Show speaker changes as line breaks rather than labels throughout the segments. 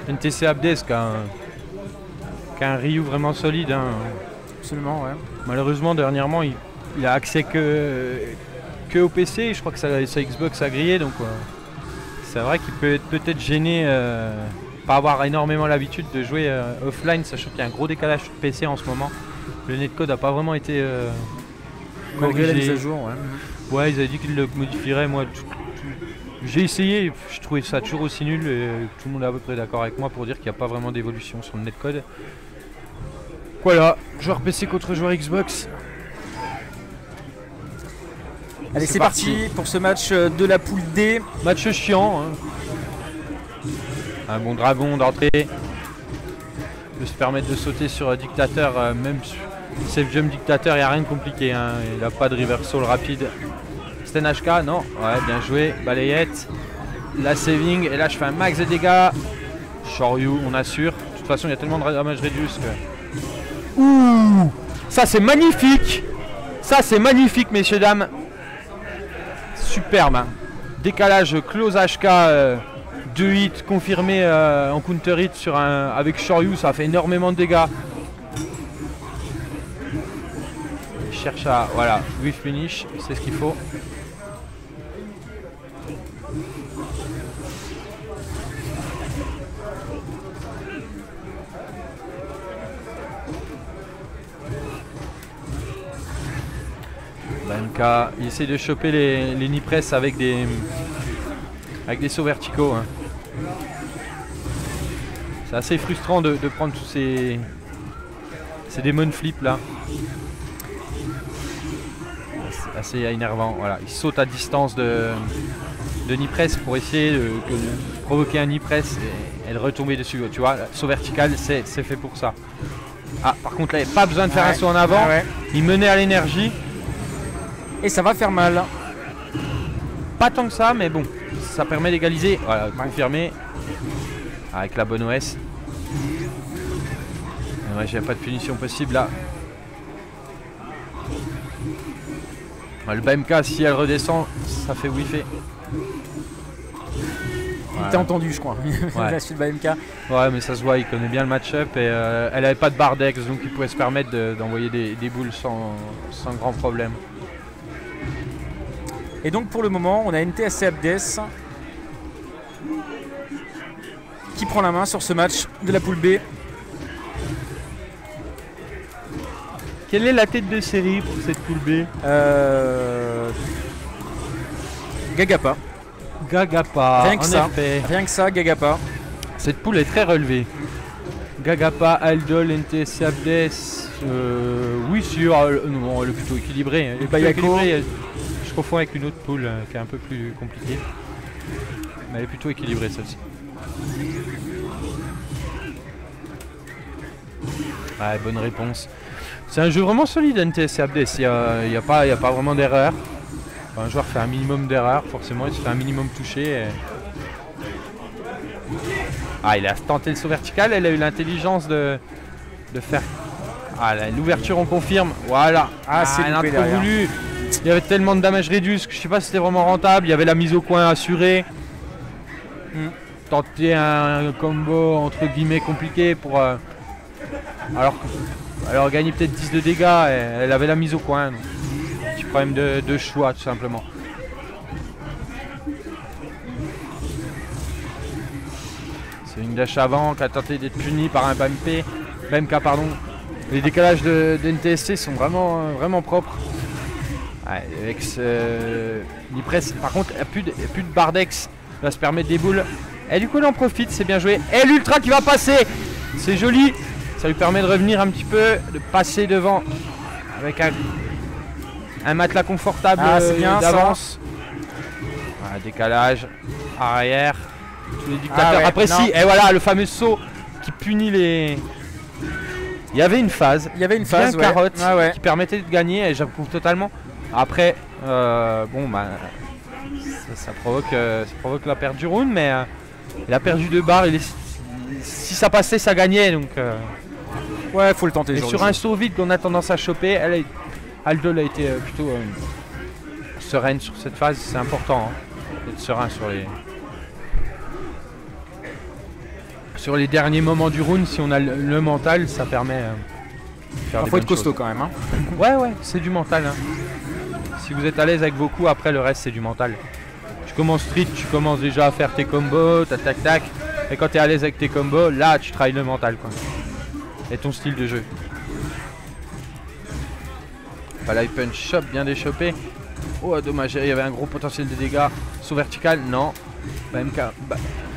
NTC Abdes qui a un Ryu vraiment solide. Hein.
Absolument, ouais.
Malheureusement, dernièrement, il a accès que au PC. Je crois que sa Xbox a grillé. Donc, c'est vrai qu'il peut être peut-être gêné, pas avoir énormément l'habitude de jouer offline, sachant qu'il y a un gros décalage sur PC en ce moment. Le netcode n'a pas vraiment été
malgré la mise à jour, ouais.
Ouais, ils avaient dit qu'ils le modifieraient. Moi, j'ai essayé, je trouvais ça toujours aussi nul. Et tout le monde est à peu près d'accord avec moi pour dire qu'il n'y a pas vraiment d'évolution sur le netcode. Voilà, joueur PC contre joueur Xbox.
Allez, c'est parti pour ce match de la poule D.
Match chiant. Hein. Un bon dragon d'entrée. Peut se permettre de sauter sur Dictateur, même sur Safe Jump Dictateur, il n'y a rien de compliqué. Hein. Il n'a pas de reversal rapide. Sten HK, non. Ouais, bien joué. Balayette. La saving. Et là, je fais un max de dégâts. Shoryu, on assure. De toute façon, il y a tellement de damage reduce que... Ouh, ça, c'est magnifique. Ça, c'est magnifique, messieurs, dames. Superbe. Hein. Décalage close HK. 2 hits confirmés en counter hit sur avec Shoryu. Ça fait énormément de dégâts. Il cherche à... Voilà, whiff finish. C'est ce qu'il faut. BMK, il essaie de choper les knee press avec des sauts verticaux. Hein. C'est assez frustrant de prendre tous ces demon flips là. C'est assez énervant. Voilà, il saute à distance de knee press pour essayer de provoquer un knee press et de retomber dessus. Tu vois, saut vertical, c'est fait pour ça. Ah, par contre là, il n'y a pas besoin de faire un saut en avant. Ouais. Il menait à l'énergie.
Et ça va faire mal.
Pas tant que ça, mais bon, ça permet d'égaliser. Voilà, confirmé. Avec la bonne OS. Ouais, j'ai pas de punition possible là. Le BMK, si elle redescend, ça fait whiffer.
Il t'a entendu, je crois.
Ouais.
La suite BMK.
Ouais, mais ça se voit, il connaît bien le match-up et elle avait pas de barre d'ex, donc il pouvait se permettre d'envoyer des boules sans grand problème.
Et donc pour le moment, on a NTSC Abdes qui prend la main sur ce match de la poule B.
Quelle est la tête de série pour cette poule B?
Gagapa.
Gagapa,
rien que
en
ça.
effet.
Rien que ça, Gagapa.
Cette poule est très relevée. Gagapa, Aldol, NTSC Abdes. Oui, sûr. Non, elle est plutôt équilibrée. Elle est plutôt équilibrée. Je confonds avec une autre poule qui est un peu plus compliquée. Mais elle est plutôt équilibrée celle-ci. Ouais, bonne réponse. C'est un jeu vraiment solide NTSC Abdes. Il n'y a pas vraiment d'erreur. Un joueur fait un minimum d'erreur, forcément il se fait un minimum toucher. Et... Ah, il a tenté le saut vertical, elle a eu l'intelligence de faire... Ah, l'ouverture on confirme, voilà.
Ah, c'est
elle a trop voulu. Il y avait tellement de damage reduce que je sais pas si c'était vraiment rentable. Il y avait la mise au coin assurée. Tenter un combo entre guillemets compliqué pour... Alors gagner peut-être 10 de dégâts, elle avait la mise au coin. Donc. Petit problème de choix tout simplement. C'est une dash avant qui a tenté d'être puni par un BMK pardon. Les décalages de NTSC sont vraiment propres. Ouais, avec l'Ipress, par contre il n'y a plus de barre d'ex, va se permettre des boules. Et du coup il en profite, c'est bien joué. Et l'ultra qui va passer, c'est joli. Ça lui permet de revenir un petit peu, de passer devant avec un matelas confortable d'avance. Voilà, décalage, arrière, tous les dictateurs.
Ouais,
après si, et voilà le fameux saut qui punit les... Il y avait une phase,
ouais.
carotte qui permettait de gagner et j'approuve totalement. Après, bon bah, ça provoque la perte du round, mais il a perdu 2 barres, si ça passait ça gagnait donc...
Ouais, faut le tenter.
Et sur un saut vide qu'on a tendance à choper, Aldol a été plutôt sereine sur cette phase, c'est important hein, d'être serein sur les derniers moments du round, si on a le mental, ça permet de faire des
faut être
bonnes
costaud
choses.
quand même. Hein.
Ouais, c'est du mental. Hein. Si vous êtes à l'aise avec vos coups, après le reste c'est du mental. Tu commences street, tu commences déjà à faire tes combos, tac tac. Et quand tu es à l'aise avec tes combos, là tu travailles le mental quoi. Et ton style de jeu. Palais punch shop, bien déchopé. Oh dommage, il y avait un gros potentiel de dégâts. Saut vertical, non.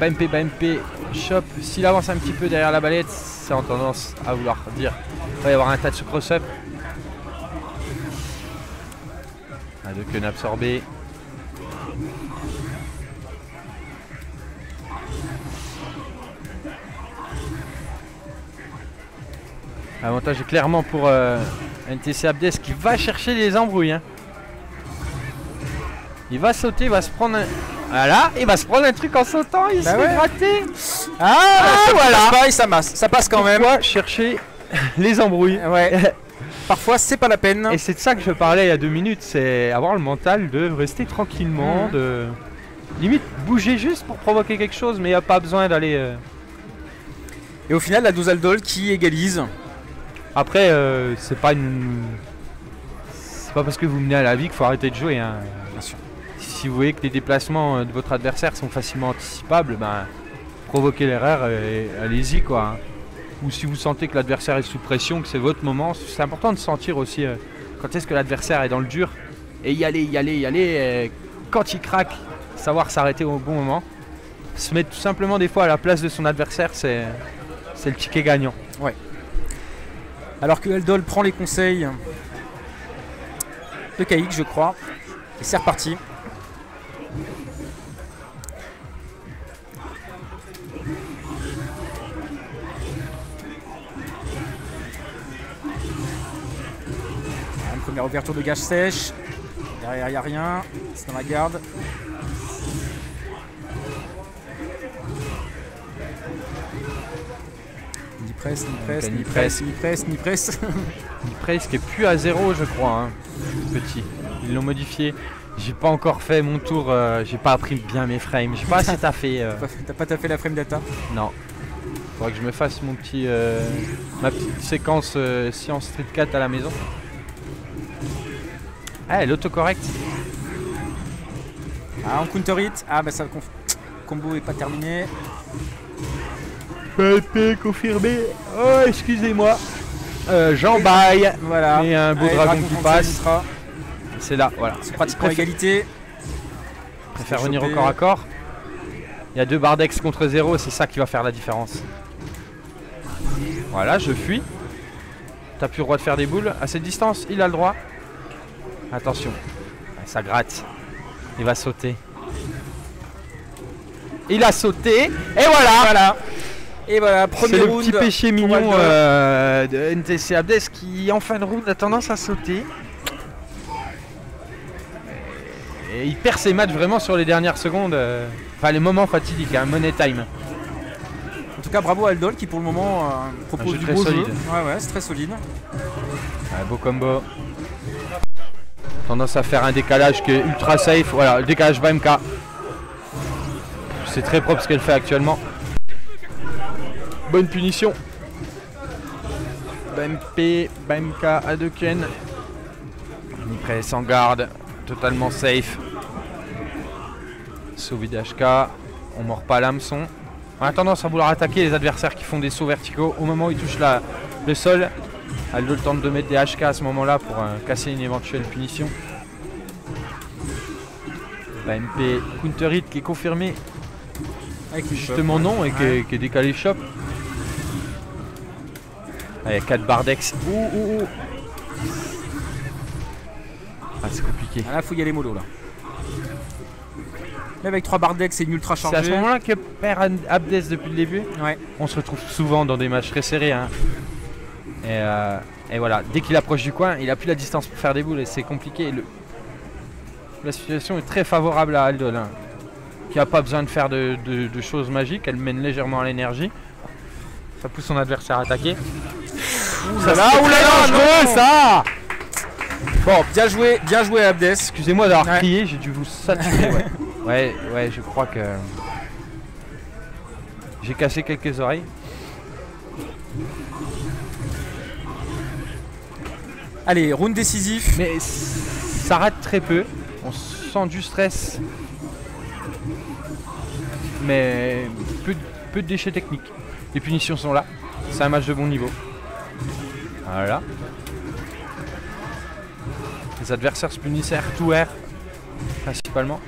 BMP, shop. S'il avance un petit peu derrière la balette, c'est en tendance à vouloir dire il va y avoir un tas de cross-up. Hadouken absorbé. L'avantage est clairement pour NTC Abdes qui va chercher les embrouilles. Hein. Il va sauter, il va se prendre un... Voilà, il va se prendre un truc en sautant, il se fait gratter.
Voilà. Ça passe quand même.
Pourquoi chercher les embrouilles?
Ouais. Parfois c'est pas la peine.
Et c'est de ça que je parlais il y a 2 minutes, c'est avoir le mental de rester tranquillement, de limite bouger juste pour provoquer quelque chose, mais il n'y a pas besoin d'aller...
Et au final la Dozaldol qui égalise.
Après c'est pas parce que vous menez à la vie qu'il faut arrêter de jouer. Hein.
Bien sûr.
Si vous voyez que les déplacements de votre adversaire sont facilement anticipables, ben, provoquez l'erreur et allez-y quoi. Ou si vous sentez que l'adversaire est sous pression, que c'est votre moment, c'est important de sentir aussi quand est-ce que l'adversaire est dans le dur et y aller, et quand il craque, savoir s'arrêter au bon moment. Se mettre tout simplement des fois à la place de son adversaire, c'est le ticket gagnant.
Ouais. Alors que Aldol prend les conseils de Kaïk, je crois, et c'est reparti. Une première ouverture de gage sèche. Derrière, il n'y a rien. C'est dans la garde. Ni presse, ni presse, ni presse, ni presse, ni presse.
Ni presse qui est plus à 0, je crois. Hein. Petit. Ils l'ont modifié. J'ai pas encore fait mon tour. J'ai pas appris bien mes frames. Je sais pas si t'as fait.
T'as pas taffé la frame data?
Non. Faudrait que je me fasse mon petit, ma petite séquence Science Street 4 à la maison. Ah, l'autocorrect.
Ah, on counter hit. Ah, bah ça, combo est pas terminé.
PP confirmé. Oh, excusez-moi. J'en baille.
Voilà.
Et un beau dragon qui passe. C'est là, voilà.
C'est pratiquement égalité.
Préfère venir au corps à corps. Il y a 2 Bardex contre 0, c'est ça qui va faire la différence. Voilà, je fuis. T'as plus le droit de faire des boules. À cette distance, il a le droit. Attention. Ça gratte. Il va sauter. Il a sauté. Et voilà.
Et voilà, premier
round. C'est
round.
le petit péché mignon de NTC Abdes qui, en fin de round, a tendance à sauter. Et il perd ses matchs vraiment sur les dernières secondes. Enfin, les moments fatidiques, hein, money time.
En tout cas, bravo à Aldol qui, pour le moment, propose du beau
solide.
jeu. Ouais, c'est très solide.
Ouais, beau combo. Tendance à faire un décalage qui est ultra safe. Voilà, le décalage BMK. C'est très propre ce qu'elle fait actuellement. Bonne punition. BMP, BMK, Hadouken. Il presse en garde. Totalement safe. Sauvé d'HK. On mord pas l'hameçon. On a tendance à vouloir attaquer les adversaires qui font des sauts verticaux. Au moment où ils touchent le sol, Aldo tente de mettre des HK à ce moment-là pour casser une éventuelle punition. MP counter hit qui est confirmé. Avec justement shop, non, et qui est décalé shop. Allez, 4 Bardex. Ouh. Ah, c'est compliqué.
Ah, là, faut y aller mollo là. Mais avec 3 Bardex et une ultra chargée.
C'est à ce moment-là que perd Abdes depuis le début.
Ouais.
On se retrouve souvent dans des matchs très serrés. Hein. Et voilà, dès qu'il approche du coin, il a plus la distance pour faire des boules et c'est compliqué. La situation est très favorable à Aldol, hein, qui n'a pas besoin de faire de choses magiques. Elle mène légèrement à l'énergie. Ça pousse son adversaire à attaquer.
Ça va,
dangereux ça.
Bon, bien joué Abdes.
Excusez-moi d'avoir crié, j'ai dû vous saturer. Ouais, je crois que... J'ai cassé quelques oreilles.
Allez, round décisif.
Mais ça rate très peu. On sent du stress. Mais peu de déchets techniques. Les punitions sont là. C'est un match de bon niveau. Voilà. Les adversaires se punissent air to air. Principalement.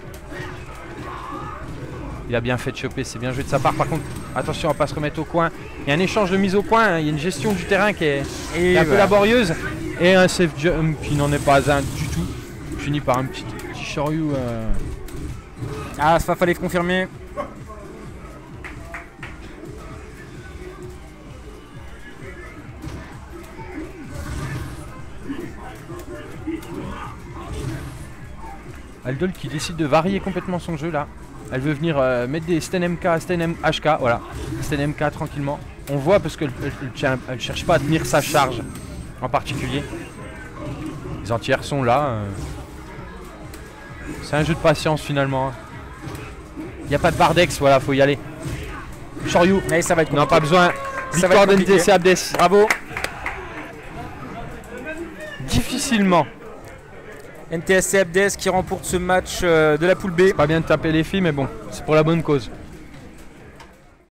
Il a bien fait de choper, c'est bien joué de sa part. Par contre, attention à ne pas se remettre au coin. Il y a un échange de mise au point, hein. Il y a une gestion du terrain qui est un peu laborieuse. Et un safe jump qui n'en est pas un du tout. Fini par un petit Shoryu.
Ah, ça fallait confirmer.
Aldol qui décide de varier complètement son jeu là. Elle veut venir mettre des Sten MK, Sten HK, voilà. Sten MK tranquillement. On voit parce qu'elle ne cherche pas à tenir sa charge en particulier. Les entières sont là. C'est un jeu de patience finalement. Il n'y a pas de Bardex, voilà, faut y aller. Shoryu,
mais ça va être compliqué.
Non, pas besoin. Victoire d'NTSC Abdes.
Bravo.
Difficilement.
NTSC Abdes qui remporte ce match de la poule B.
Pas bien de taper les filles, mais bon, c'est pour la bonne cause.